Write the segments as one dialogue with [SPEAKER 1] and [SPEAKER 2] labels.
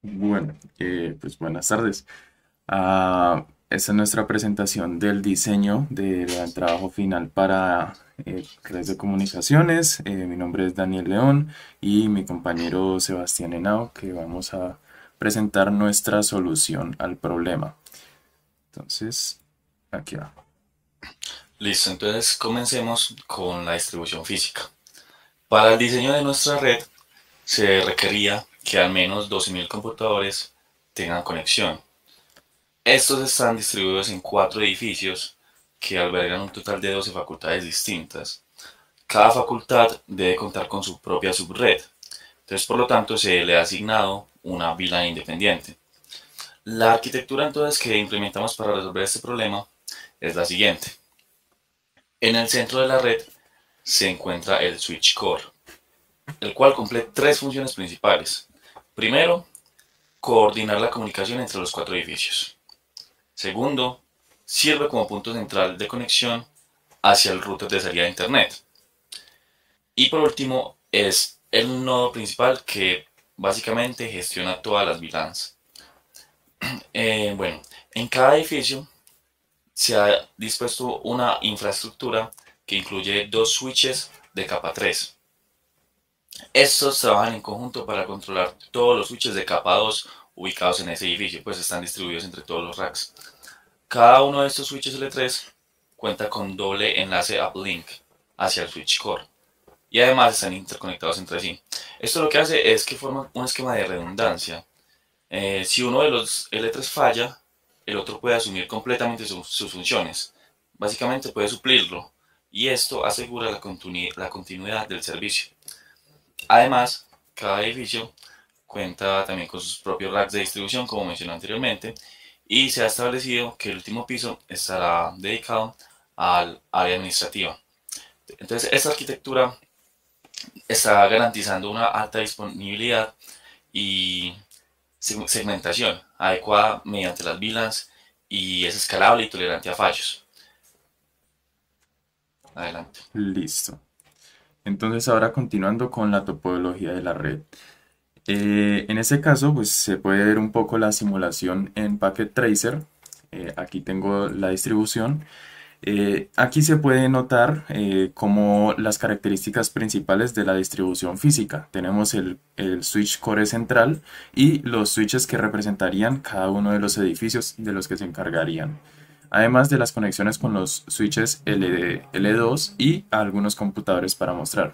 [SPEAKER 1] Bueno, pues buenas tardes. Esta es nuestra presentación del diseño del trabajo final para redes de comunicaciones. Mi nombre es Daniel León y mi compañero Sebastián Henao, que vamos a presentar nuestra solución al problema. Entonces, aquí va.
[SPEAKER 2] Listo, entonces comencemos con la distribución física. Para el diseño de nuestra red se requería que al menos 12.000 computadores tengan conexión. Estos están distribuidos en 4 edificios que albergan un total de 12 facultades distintas. Cada facultad debe contar con su propia subred. Entonces, por lo tanto, se le ha asignado una VLAN independiente. La arquitectura entonces que implementamos para resolver este problema es la siguiente. En el centro de la red se encuentra el switch core, el cual cumple 3 funciones principales. Primero, coordinar la comunicación entre los 4 edificios. Segundo, sirve como punto central de conexión hacia el router de salida de Internet. Y por último, es el nodo principal que básicamente gestiona todas las VLANs. Bueno, en cada edificio se ha dispuesto una infraestructura que incluye 2 switches de capa 3. Estos trabajan en conjunto para controlar todos los switches de capa 2 ubicados en ese edificio, pues están distribuidos entre todos los racks. Cada uno de estos switches L3 cuenta con doble enlace uplink hacia el switch core y además están interconectados entre sí. Esto lo que hace es que forma un esquema de redundancia. Si uno de los L3 falla, el otro puede asumir completamente sus funciones. Básicamente puede suplirlo y esto asegura la continuidad del servicio. Además, cada edificio cuenta también con sus propios racks de distribución, como mencioné anteriormente, y se ha establecido que el último piso estará dedicado al área administrativa. Entonces, esta arquitectura está garantizando una alta disponibilidad y segmentación adecuada mediante las VLANs y es escalable y tolerante a fallos. Adelante.
[SPEAKER 1] Listo. Entonces, ahora continuando con la topología de la red. En este caso, pues se puede ver un poco la simulación en Packet Tracer. Aquí tengo la distribución. Aquí se puede notar como las características principales de la distribución física. Tenemos el switch core central y los switches que representarían cada uno de los edificios de los que se encargarían. Además de las conexiones con los switches L2 y algunos computadores para mostrar.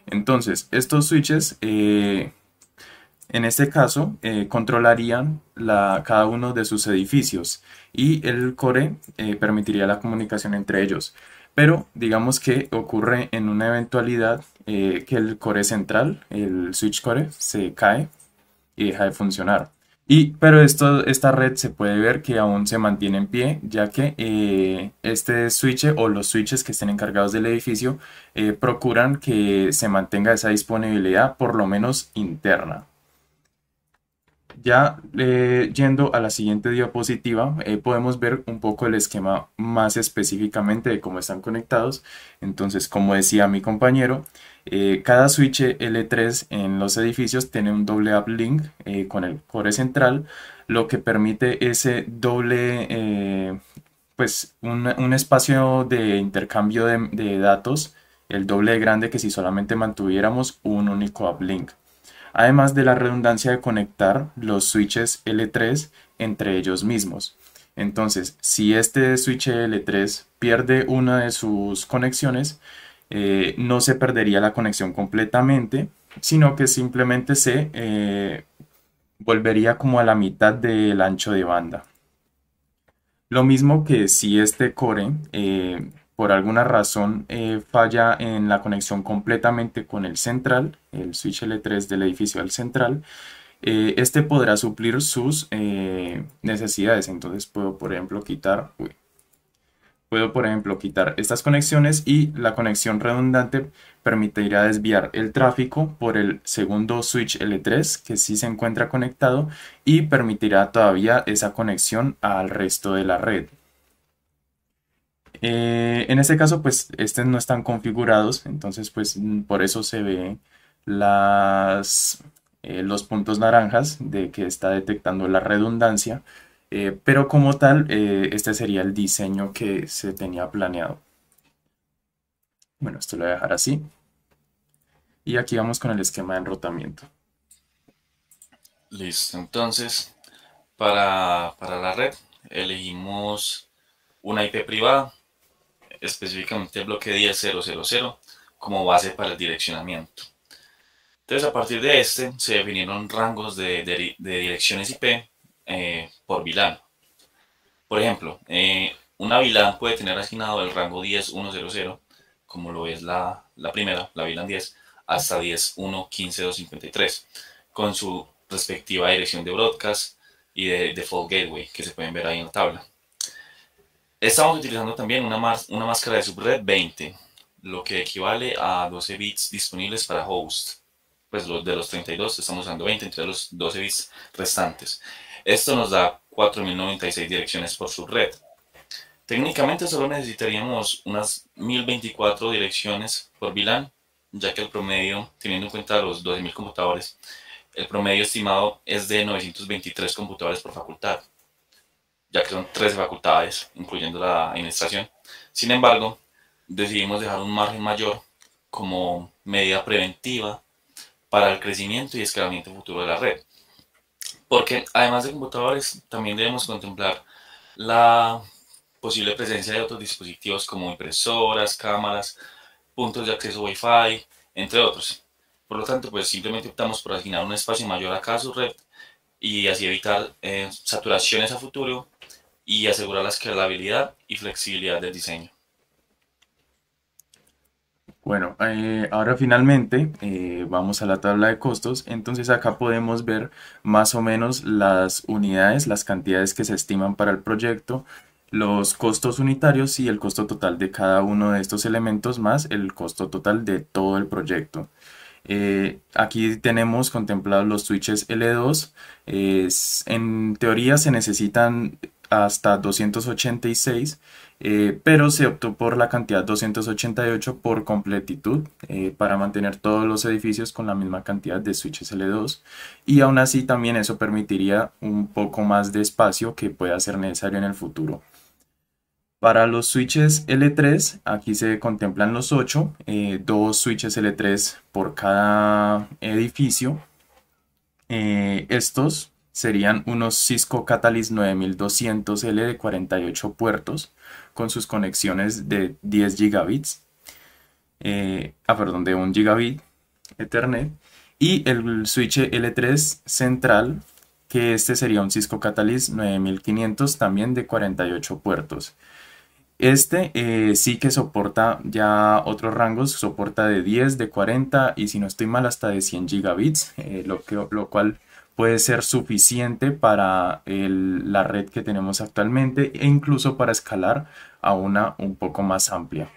[SPEAKER 1] Entonces, estos switches en este caso, controlarían cada uno de sus edificios y el core permitiría la comunicación entre ellos. Pero digamos que ocurre en una eventualidad que el core central, el switch core, se cae y deja de funcionar. Pero esta red se puede ver que aún se mantiene en pie, ya que este switch o los switches que estén encargados del edificio procuran que se mantenga esa disponibilidad por lo menos interna. Ya yendo a la siguiente diapositiva, podemos ver un poco el esquema más específicamente de cómo están conectados. Entonces, como decía mi compañero, cada switch L3 en los edificios tiene un doble uplink con el core central, lo que permite ese doble, pues un espacio de intercambio de datos, el doble de grande que si solamente mantuviéramos un único uplink, además de la redundancia de conectar los switches L3 entre ellos mismos. Entonces, si este switch L3 pierde una de sus conexiones, no se perdería la conexión completamente, sino que simplemente se volvería como a la mitad del ancho de banda. Lo mismo que si este core por alguna razón falla en la conexión completamente con el central, el switch L3 del edificio al central, este podrá suplir sus necesidades. Entonces puedo por ejemplo quitar estas conexiones y la conexión redundante permitirá desviar el tráfico por el segundo switch L3 que sí se encuentra conectado y permitirá todavía esa conexión al resto de la red. En este caso, pues, estos no están configurados, entonces, pues, por eso se ve las, los puntos naranjas de que está detectando la redundancia, pero como tal, este sería el diseño que se tenía planeado. Bueno, esto lo voy a dejar así. Y aquí vamos con el esquema de enrutamiento.
[SPEAKER 2] Listo, entonces para la red elegimos una IP privada, específicamente el bloque 10.0.0.0 como base para el direccionamiento. Entonces, a partir de este se definieron rangos de direcciones IP por VLAN. Por ejemplo, una VLAN puede tener asignado el rango 10.1.0.0, como lo es la primera, la VLAN 10, hasta 10.1.15.253, con su respectiva dirección de broadcast y de default gateway, que se pueden ver ahí en la tabla. Estamos utilizando también una máscara de subred 20, lo que equivale a 12 bits disponibles para host. Pues de los 32 estamos usando 20 entre los 12 bits restantes. Esto nos da 4096 direcciones por subred. Técnicamente solo necesitaríamos unas 1024 direcciones por VLAN, ya que el promedio, teniendo en cuenta los 12.000 computadores, el promedio estimado es de 923 computadores por facultad, ya que son 13 facultades, incluyendo la administración. Sin embargo, decidimos dejar un margen mayor como medida preventiva para el crecimiento y escalamiento futuro de la red. Porque además de computadores, también debemos contemplar la posible presencia de otros dispositivos como impresoras, cámaras, puntos de acceso Wi-Fi, entre otros. Por lo tanto, pues simplemente optamos por asignar un espacio mayor a cada subred y así evitar saturaciones a futuro y asegurar la escalabilidad y flexibilidad del diseño.
[SPEAKER 1] Bueno, ahora finalmente vamos a la tabla de costos. Entonces acá podemos ver más o menos las unidades, las cantidades que se estiman para el proyecto, los costos unitarios y el costo total de cada uno de estos elementos más el costo total de todo el proyecto. Aquí tenemos contemplados los switches L2. En teoría se necesitan hasta 286, pero se optó por la cantidad 288 por completitud, para mantener todos los edificios con la misma cantidad de switches L2, y aún así también eso permitiría un poco más de espacio que pueda ser necesario en el futuro. Para los switches L3, aquí se contemplan los 8, dos switches L3 por cada edificio. Estos serían unos Cisco Catalyst 9200L de 48 puertos con sus conexiones de 10 gigabits, perdón, de 1 gigabit Ethernet, y el switch L3 central, que este sería un Cisco Catalyst 9500 también de 48 puertos. Este sí que soporta ya otros rangos, soporta de 10, de 40 y si no estoy mal hasta de 100 gigabits, lo cual puede ser suficiente para la red que tenemos actualmente e incluso para escalar a una un poco más amplia.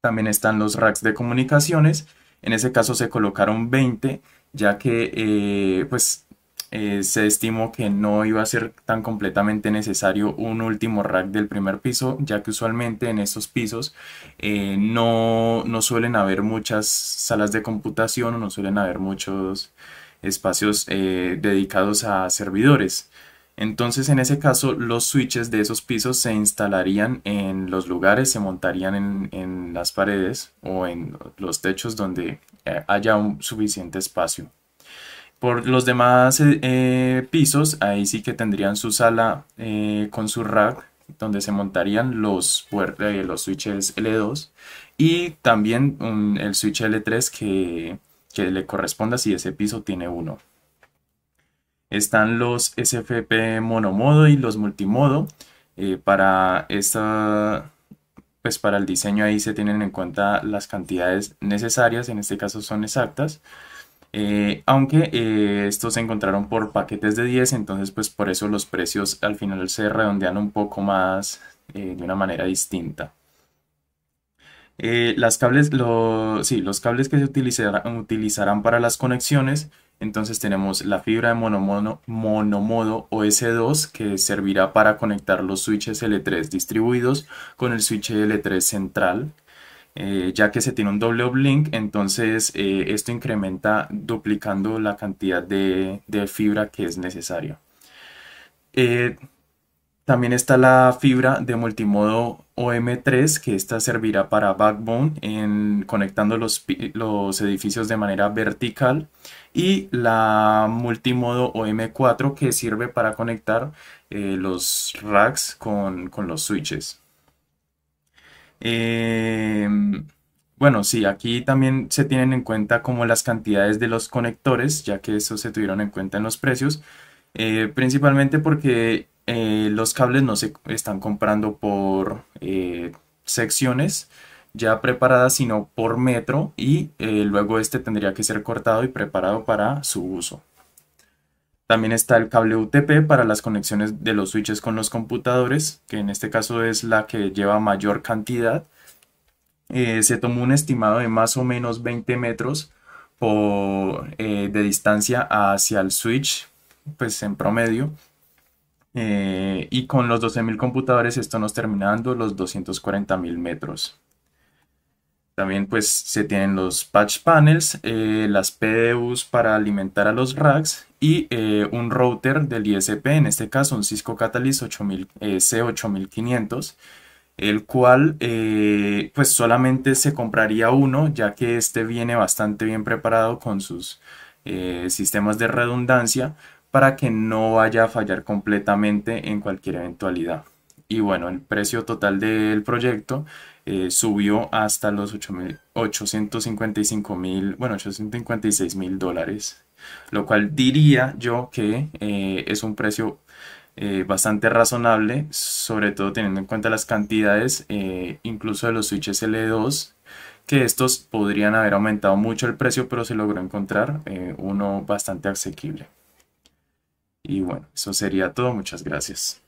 [SPEAKER 1] También están los racks de comunicaciones. En ese caso se colocaron 20, ya que se estimó que no iba a ser tan completamente necesario un último rack del primer piso, ya que usualmente en estos pisos no suelen haber muchas salas de computación o no suelen haber muchos espacios dedicados a servidores. Entonces, en ese caso, los switches de esos pisos se instalarían en los lugares, se montarían en las paredes o en los techos donde haya un suficiente espacio. Por los demás pisos, ahí sí que tendrían su sala con su rack, donde se montarían los switches L2 y también el switch L3 que le corresponda si ese piso tiene uno. Están los SFP monomodo y los multimodo. Para pues para el diseño ahí se tienen en cuenta las cantidades necesarias, en este caso son exactas. Aunque estos se encontraron por paquetes de 10, entonces pues por eso los precios al final se redondean un poco más, de una manera distinta. Sí, los cables que se utilizarán para las conexiones. Entonces tenemos la fibra de monomodo OS2 que servirá para conectar los switches L3 distribuidos con el switch L3 central. ya que se tiene un doble uplink, entonces esto incrementa duplicando la cantidad de fibra que es necesaria. Eh, También está la fibra de multimodo OM3, que esta servirá para backbone conectando los edificios de manera vertical. Y la multimodo OM4, que sirve para conectar los racks con los switches. Bueno, sí, aquí también se tienen en cuenta como las cantidades de los conectores, ya que eso se tuvieron en cuenta en los precios, principalmente porque los cables no se están comprando por secciones ya preparadas, sino por metro y luego este tendría que ser cortado y preparado para su uso. También está el cable UTP para las conexiones de los switches con los computadores, que en este caso es la que lleva mayor cantidad. Se tomó un estimado de más o menos 20 metros de distancia hacia el switch, pues en promedio. Y con los 12.000 computadores esto nos termina dando los 240.000 metros. También pues se tienen los patch panels, las PDUs para alimentar a los racks y un router del ISP, en este caso un Cisco Catalyst 8000, C8500, el cual pues solamente se compraría uno, ya que este viene bastante bien preparado con sus sistemas de redundancia para que no vaya a fallar completamente en cualquier eventualidad. Y bueno, el precio total del proyecto subió hasta los 855.000, bueno, $856.000, lo cual diría yo que es un precio bastante razonable, sobre todo teniendo en cuenta las cantidades, incluso de los switches L2, que estos podrían haber aumentado mucho el precio, pero se logró encontrar uno bastante asequible. Y bueno, eso sería todo. Muchas gracias.